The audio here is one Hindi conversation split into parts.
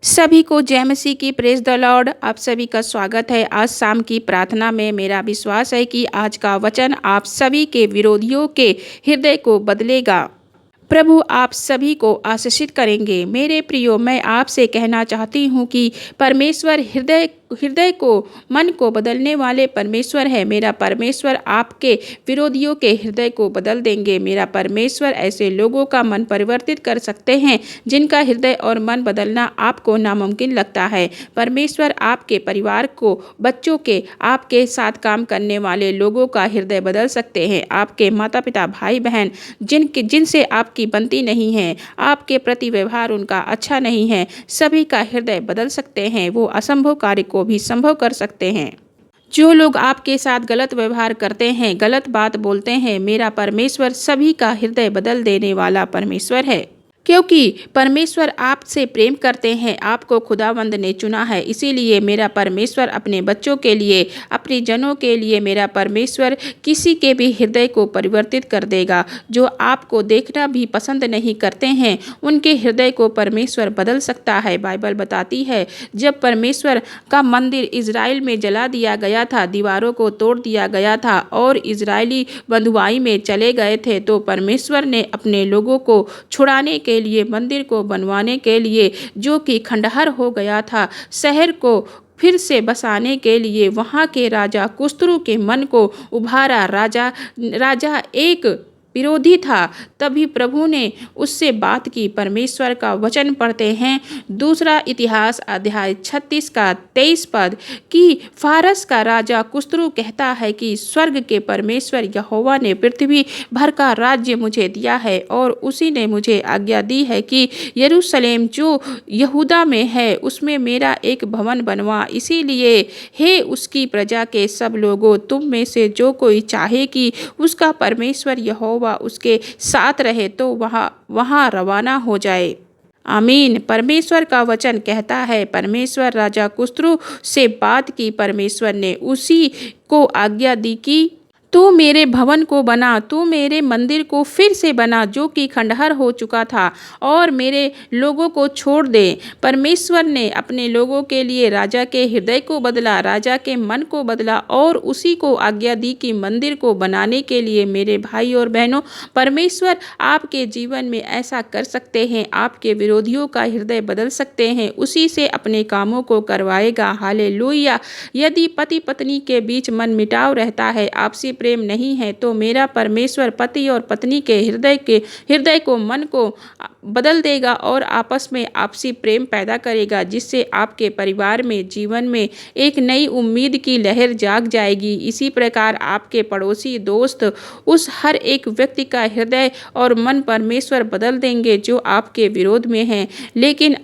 सभी को जय मसीह की प्रेज द लॉर्ड। आप सभी का स्वागत है आज शाम की प्रार्थना में। मेरा विश्वास है कि आज का वचन आप सभी के विरोधियों के हृदय को बदलेगा। प्रभु आप सभी को आशीषित करेंगे। मेरे प्रियो, मैं आपसे कहना चाहती हूँ कि परमेश्वर हृदय को मन को बदलने वाले परमेश्वर है। मेरा परमेश्वर आपके विरोधियों के हृदय को बदल देंगे। मेरा परमेश्वर ऐसे लोगों का मन परिवर्तित कर सकते हैं जिनका हृदय और मन बदलना आपको नामुमकिन लगता है। परमेश्वर आपके परिवार को, बच्चों के, आपके साथ काम करने वाले लोगों का हृदय बदल सकते हैं। आपके माता पिता, भाई बहन जिनसे आपकी बनती नहीं है, आपके प्रति व्यवहार उनका अच्छा नहीं है, सभी का हृदय बदल सकते हैं। वो असंभव कार्य को भी संभव कर सकते हैं। जो लोग आपके साथ गलत व्यवहार करते हैं, गलत बात बोलते हैं, मेरा परमेश्वर सभी का हृदय बदल देने वाला परमेश्वर है। क्योंकि परमेश्वर आपसे प्रेम करते हैं, आपको खुदावंद ने चुना है। इसीलिए मेरा परमेश्वर अपने बच्चों के लिए, अपने जनों के लिए, मेरा परमेश्वर किसी के भी हृदय को परिवर्तित कर देगा। जो आपको देखना भी पसंद नहीं करते हैं, उनके हृदय को परमेश्वर बदल सकता है। बाइबल बताती है, जब परमेश्वर का मंदिर इजराइल में जला दिया गया था, दीवारों को तोड़ दिया गया था और इजरायली बंधुआई में चले गए थे, तो परमेश्वर ने अपने लोगों को छुड़ाने के लिए, मंदिर को बनवाने के लिए, जो कि खंडहर हो गया था, शहर को फिर से बसाने के लिए वहाँ के राजा कुस्रू के मन को उभारा। राजा एक विरोधी था, तभी प्रभु ने उससे बात की। परमेश्वर का वचन पढ़ते हैं, दूसरा इतिहास अध्याय 36 का 23 पद कि फारस का राजा कुस्रू कहता है कि स्वर्ग के परमेश्वर यहोवा ने पृथ्वी भर का राज्य मुझे दिया है और उसी ने मुझे आज्ञा दी है कि यरूशलेम जो यहूदा में है उसमें मेरा एक भवन बनवा। इसीलिए हे उसकी प्रजा के सब लोगों, तुम में से जो कोई चाहे कि उसका परमेश्वर यहोवा उसके साथ रहे तो वहाँ रवाना हो जाए। आमीन। परमेश्वर का वचन कहता है, परमेश्वर राजा कुस्रू से बात की। परमेश्वर ने उसी को आज्ञा दी कि तू मेरे भवन को बना, तू मेरे मंदिर को फिर से बना जो कि खंडहर हो चुका था, और मेरे लोगों को छोड़ दे। परमेश्वर ने अपने लोगों के लिए राजा के हृदय को बदला, राजा के मन को बदला और उसी को आज्ञा दी कि मंदिर को बनाने के लिए। मेरे भाई और बहनों, परमेश्वर आपके जीवन में ऐसा कर सकते हैं। आपके विरोधियों का हृदय बदल सकते हैं, उसी से अपने कामों को करवाएगा। हालेलुया। यदि पति पत्नी के बीच मन मिटाव रहता है, आपसी प्रेम नहीं है, तो मेरा परमेश्वर पति और पत्नी के हृदय को, मन को बदल देगा और आपस में आपसी प्रेम पैदा करेगा, जिससे आपके परिवार में, जीवन में एक नई उम्मीद की लहर जाग जाएगी। इसी प्रकार आपके पड़ोसी, दोस्त, उस हर एक व्यक्ति का हृदय और मन परमेश्वर बदल देंगे जो आपके विरोध में हैं। लेकिन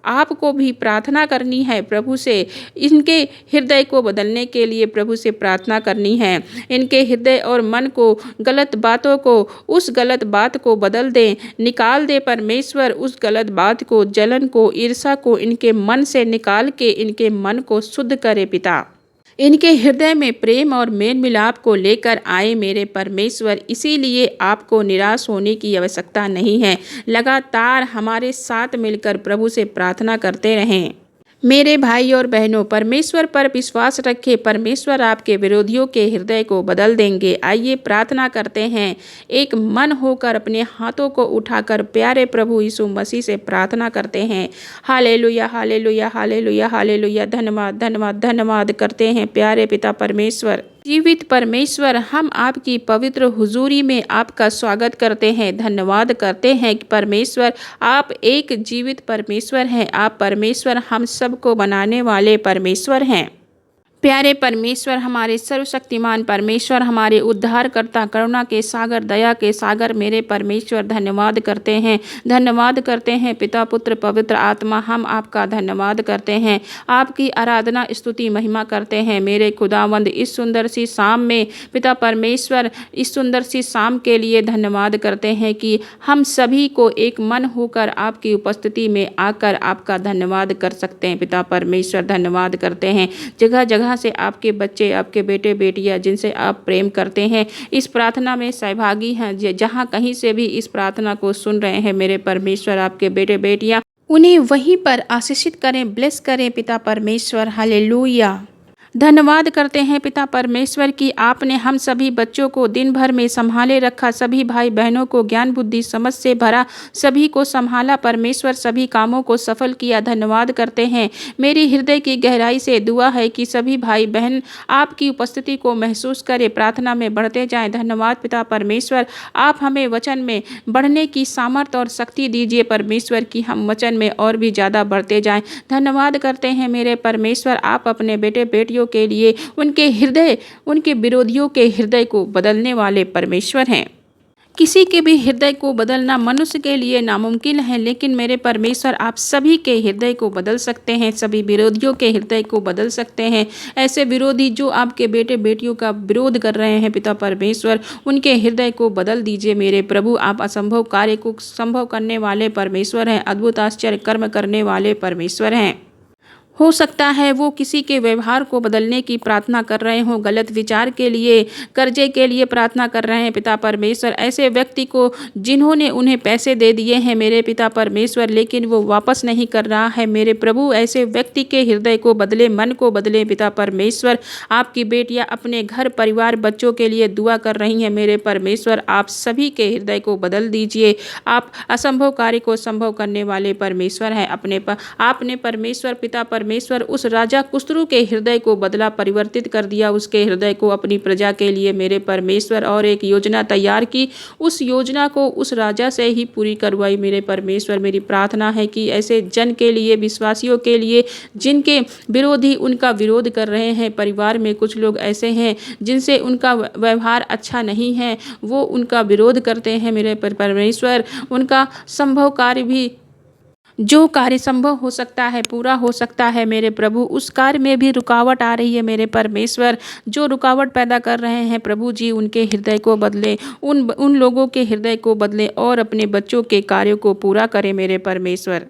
आपको भी प्रार्थना करनी है प्रभु से। इनके हृदय को बदलने के लिए प्रभु से प्रार्थना करनी है। इनके हृदय और मन को, गलत बातों को, उस गलत बात को बदल दे, निकाल दे परमेश्वर उस गलत बात को, जलन को, ईर्ष्या को इनके मन से निकाल के इनके मन को शुद्ध करे पिता। इनके हृदय में प्रेम और मेल मिलाप को लेकर आए मेरे परमेश्वर। इसीलिए आपको निराश होने की आवश्यकता नहीं है। लगातार हमारे साथ मिलकर प्रभु से प्रार्थना करते रहें। मेरे भाई और बहनों, परमेश्वर पर विश्वास रखें। परमेश्वर आपके विरोधियों के हृदय को बदल देंगे। आइए प्रार्थना करते हैं। एक मन होकर अपने हाथों को उठाकर प्यारे प्रभु यीशु मसीह से प्रार्थना करते हैं। Hallelujah, hallelujah, hallelujah, hallelujah. धन्यवाद, धन्यवाद, धन्यवाद करते हैं प्यारे पिता परमेश्वर। जीवित परमेश्वर, हम आपकी पवित्र हुजूरी में आपका स्वागत करते हैं। धन्यवाद करते हैं कि परमेश्वर आप एक जीवित परमेश्वर हैं। आप परमेश्वर हम सबको बनाने वाले परमेश्वर हैं। प्यारे परमेश्वर, हमारे सर्वशक्तिमान परमेश्वर, हमारे उद्धारकर्ता, करुणा के सागर, दया के सागर, मेरे परमेश्वर, धन्यवाद करते हैं। धन्यवाद करते हैं पिता, पुत्र, पवित्र आत्मा। हम आपका धन्यवाद करते हैं, आपकी आराधना, स्तुति, महिमा करते हैं। मेरे खुदावंद, इस सुंदर सी शाम में पिता परमेश्वर, इस सुंदर सी शाम के लिए धन्यवाद करते हैं कि हम सभी को एक मन होकर आपकी उपस्थिति में आकर आपका धन्यवाद कर सकते हैं। पिता परमेश्वर, धन्यवाद करते हैं। जगह जगह से आपके बच्चे, आपके बेटे बेटियां जिनसे आप प्रेम करते हैं, इस प्रार्थना में सहभागी हैं। जहाँ कहीं से भी इस प्रार्थना को सुन रहे हैं मेरे परमेश्वर, आपके बेटे बेटियां उन्हें वहीं पर आशीषित करें, ब्लेस करें पिता परमेश्वर। हालेलुया। धन्यवाद करते हैं पिता परमेश्वर कि आपने हम सभी बच्चों को दिन भर में संभाले रखा, सभी भाई बहनों को ज्ञान बुद्धि समझ से भरा, सभी को संभाला परमेश्वर, सभी कामों को सफल किया। धन्यवाद करते हैं। मेरी हृदय की गहराई से दुआ है कि सभी भाई बहन आपकी उपस्थिति को महसूस करें, प्रार्थना में बढ़ते जाएं। धन्यवाद पिता परमेश्वर, आप हमें वचन में बढ़ने की सामर्थ और शक्ति दीजिए परमेश्वर कि हम वचन में और भी ज़्यादा बढ़ते जाएं। धन्यवाद करते हैं मेरे परमेश्वर, आप अपने बेटे बेटियों के लिए उनके हृदय, उनके विरोधियों के हृदय को बदलने वाले परमेश्वर हैं। किसी के भी हृदय को बदलना मनुष्य के लिए नामुमकिन है, लेकिन मेरे परमेश्वर आप सभी के हृदय को बदल सकते हैं, सभी विरोधियों के हृदय को बदल सकते हैं। ऐसे विरोधी जो आपके बेटे बेटियों का विरोध कर रहे हैं पिता परमेश्वर, उनके हृदय को बदल दीजिए मेरे प्रभु। आप असंभव कार्य को संभव करने वाले परमेश्वर हैं, अद्भुत आश्चर्य कर्म करने वाले परमेश्वर हैं। हो सकता है वो किसी के व्यवहार को बदलने की प्रार्थना कर रहे हों, गलत विचार के लिए, कर्जे के लिए प्रार्थना कर रहे हैं पिता परमेश्वर। ऐसे व्यक्ति को जिन्होंने उन्हें पैसे दे दिए हैं मेरे पिता परमेश्वर, लेकिन वो वापस नहीं कर रहा है मेरे प्रभु, ऐसे व्यक्ति के हृदय को बदले, मन को बदले पिता परमेश्वर। आपकी बेटियां अपने घर परिवार बच्चों के लिए दुआ कर रही हैं मेरे परमेश्वर, आप सभी के हृदय को बदल दीजिए। आप असंभव कार्य को संभव करने वाले परमेश्वर हैं। आपने परमेश्वर पिता परमेश्वर उस राजा कुस्रू के हृदय को बदला, परिवर्तित कर दिया उसके हृदय को अपनी प्रजा के लिए मेरे परमेश्वर, और एक योजना तैयार की, उस योजना को उस राजा से ही पूरी करवाई मेरे परमेश्वर। मेरी प्रार्थना है कि ऐसे जन के लिए, विश्वासियों के लिए जिनके विरोधी उनका विरोध कर रहे हैं, परिवार में कुछ लोग ऐसे हैं जिनसे उनका व्यवहार अच्छा नहीं है, वो उनका विरोध करते हैं मेरे परमेश्वर, उनका संभव कार्य भी, जो कार्य संभव हो सकता है, पूरा हो सकता है मेरे प्रभु, उस कार्य में भी रुकावट आ रही है मेरे परमेश्वर। जो रुकावट पैदा कर रहे हैं प्रभु जी, उनके हृदय को बदले, उन लोगों के हृदय को बदले और अपने बच्चों के कार्यों को पूरा करें मेरे परमेश्वर।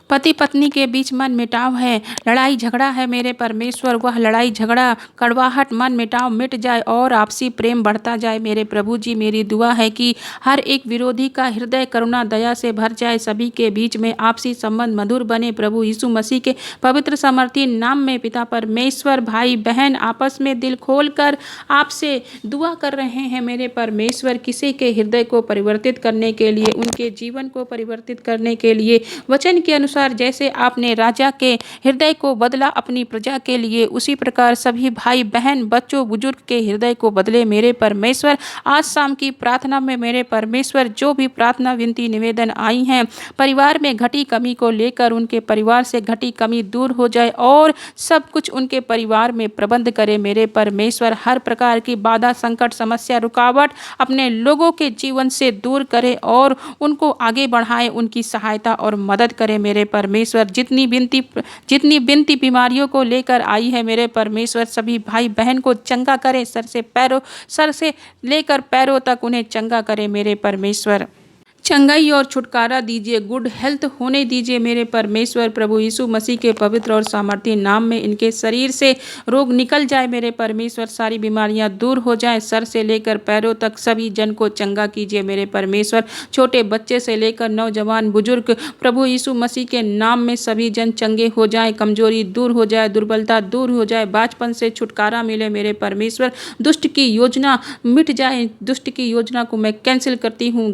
पति पत्नी के बीच मन मिटाव है, लड़ाई झगड़ा है मेरे परमेश्वर, वह लड़ाई झगड़ा, कड़वाहट, मन मिटाव मिट जाए और आपसी प्रेम बढ़ता जाए मेरे प्रभु जी। मेरी दुआ है कि हर एक विरोधी का हृदय करुणा दया से भर जाए, सभी के बीच में आपसी संबंध मधुर बने प्रभु यीशु मसीह के पवित्र समर्थी नाम में पिता परमेश्वर। भाई बहन आपस में दिल खोल कर आपसे दुआ कर रहे हैं मेरे परमेश्वर, किसी के हृदय को परिवर्तित करने के लिए, उनके जीवन को परिवर्तित करने के लिए, वचन के अनुसार जैसे आपने राजा के हृदय को बदला अपनी प्रजा के लिए, उसी प्रकार सभी भाई बहन बच्चों बुजुर्ग के हृदय को बदले मेरे परमेश्वर। आज शाम की प्रार्थना में मेरे परमेश्वर जो भी प्रार्थना विनती निवेदन आई हैं, परिवार में घटी कमी को लेकर उनके परिवार से घटी कमी दूर हो जाए और सब कुछ उनके परिवार में प्रबंध करे मेरे परमेश्वर। हर प्रकार की बाधा, संकट, समस्या, रुकावट अपने लोगों के जीवन से दूर करे और उनको आगे बढ़ाए, उनकी सहायता और मदद करे मेरे परमेश्वर। जितनी बिनती बीमारियों को लेकर आई है मेरे परमेश्वर, सभी भाई बहन को चंगा करे, सर से लेकर पैरों तक उन्हें चंगा करे मेरे परमेश्वर। चंगाई और छुटकारा दीजिए, गुड हेल्थ होने दीजिए मेरे परमेश्वर। प्रभु यीशु मसीह के पवित्र और सामर्थ्य नाम में इनके शरीर से रोग निकल जाए मेरे परमेश्वर, सारी बीमारियां दूर हो जाए, सर से लेकर पैरों तक सभी जन को चंगा कीजिए मेरे परमेश्वर। छोटे बच्चे से लेकर नौजवान बुजुर्ग, प्रभु यीशु मसीह के नाम में सभी जन चंगे हो जाए, कमजोरी दूर हो जाए, दुर्बलता दूर हो जाए, बाचपन से छुटकारा मिले मेरे परमेश्वर। दुष्ट की योजना मिट जाए, दुष्ट की योजना को मैं कैंसिल करती हूँ।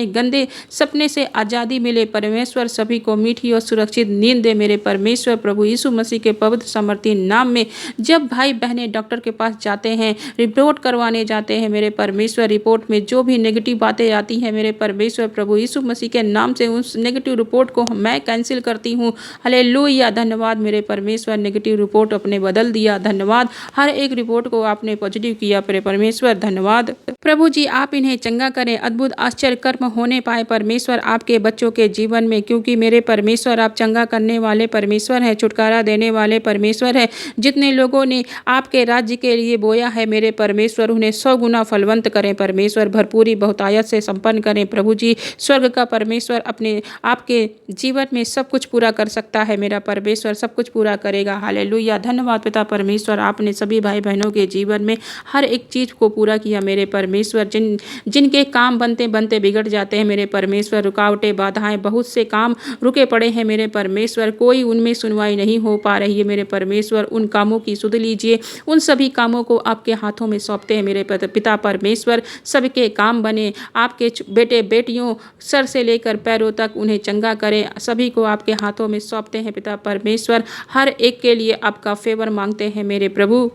गंदे सपने से आज़ादी मिले परमेश्वर, सभी को मीठी और सुरक्षित नींद दे मेरे परमेश्वर। प्रभु यीशु मसीह के पवित्र समर्थी नाम में जब भाई बहनें डॉक्टर के पास जाते हैं, रिपोर्ट करवाने जाते हैं मेरे परमेश्वर, रिपोर्ट में जो भी नेगेटिव बातें आती हैं मेरे परमेश्वर, प्रभु यीशु मसीह के नाम से उस नेगेटिव रिपोर्ट को मैं कैंसिल करती हूँ। हालेलुया, धन्यवाद मेरे परमेश्वर। नेगेटिव रिपोर्ट अपने बदल दिया, धन्यवाद। हर एक रिपोर्ट को आपने पॉजिटिव किया मेरे परमेश्वर, धन्यवाद। प्रभु जी आप इन्हें चंगा करें, अद्भुत आश्चर्य कर्म होने पाए परमेश्वर आपके बच्चों के जीवन में, क्योंकि मेरे परमेश्वर आप चंगा करने वाले परमेश्वर हैं, छुटकारा देने वाले परमेश्वर हैं। जितने लोगों ने आपके राज्य के लिए बोया है मेरे परमेश्वर, उन्हें 100 गुना फलवंत करें परमेश्वर, भरपूरी बहुतायत से संपन्न करें प्रभु जी। स्वर्ग का परमेश्वर अपने आपके जीवन में सब कुछ पूरा कर सकता है मेरा परमेश्वर, सब कुछ पूरा करेगा। हालेलुया, धन्यवाद पिता परमेश्वर, आपने सभी भाई बहनों के जीवन में हर एक चीज़ को पूरा किया मेरे परमेश्वर। जिनके काम बनते बनते बिगड़ जाते जाते हैं मेरे परमेश्वर। रुकावटें, बाधाएं, बहुत से काम रुके पड़े हैं मेरे परमेश्वर, कोई उनमें सुनवाई नहीं हो पा रही है मेरे परमेश्वर। उन कामों की सुध लीजिए, उन सभी कामों को आपके हाथों में सौंपते हैं मेरे पिता परमेश्वर। सबके काम बने, आपके बेटे बेटियों सर से लेकर पैरों तक उन्हें चंगा करें, सभी को आपके हाथों में सौंपते हैं पिता परमेश्वर। हर एक के लिए आपका फेवर मांगते हैं मेरे प्रभु।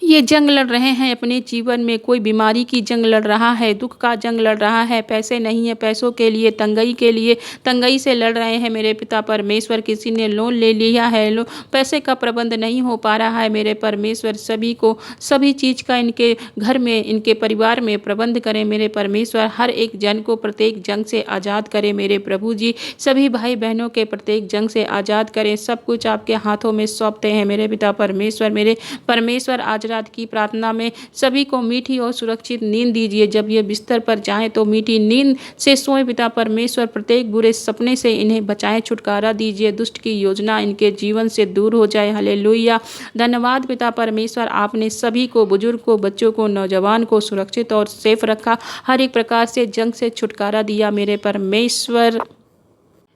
ये जंग लड़ रहे हैं अपने जीवन में, कोई बीमारी की जंग लड़ रहा है, दुख का जंग लड़ रहा है, पैसे नहीं है, पैसों के लिए तंगई से लड़ रहे हैं मेरे पिता परमेश्वर। किसी ने लोन ले लिया है, पैसे का प्रबंध नहीं हो पा रहा है मेरे परमेश्वर। सभी को सभी चीज़ का इनके घर में, इनके परिवार में प्रबंध करें मेरे परमेश्वर। हर एक जन को प्रत्येक जंग से आज़ाद करें मेरे प्रभु जी। सभी भाई बहनों के प्रत्येक जंग से आज़ाद करें। सब कुछ आपके हाथों में सौंपते हैं मेरे पिता परमेश्वर। मेरे परमेश्वर आज रात की प्रार्थना में सभी को मीठी और सुरक्षित नींद दीजिए। जब ये बिस्तर पर जाएं तो मीठी नींद से सोएं पिता परमेश्वर। प्रत्येक बुरे सपने से इन्हें बचाएं, छुटकारा दीजिए। दुष्ट की योजना इनके जीवन से दूर हो जाए। हालेलुया। धन्यवाद पिता परमेश्वर, आपने सभी को, बुजुर्ग को, बच्चों को, नौजवान को सुरक्षित और सेफ रखा। हर एक प्रकार से जंग से छुटकारा दिया मेरे परमेश्वर।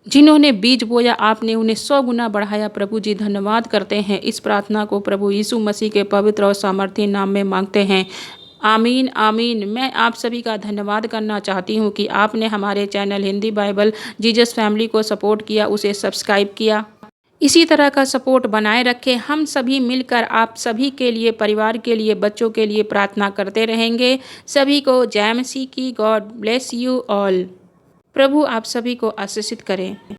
जिन्होंने बीज बोया आपने उन्हें 100 गुना बढ़ाया प्रभु जी। धन्यवाद करते हैं। इस प्रार्थना को प्रभु यीशु मसीह के पवित्र और सामर्थी नाम में मांगते हैं। आमीन आमीन। मैं आप सभी का धन्यवाद करना चाहती हूँ कि आपने हमारे channel Hindi Bible Jesus family को सपोर्ट किया, उसे सब्सक्राइब किया। इसी तरह का सपोर्ट बनाए रखें। हम सभी मिलकर आप सभी के लिए, परिवार के लिए, बच्चों के लिए प्रार्थना करते रहेंगे। सभी को जय मसीह की। God bless you all. प्रभु आप सभी को आशीषित करें।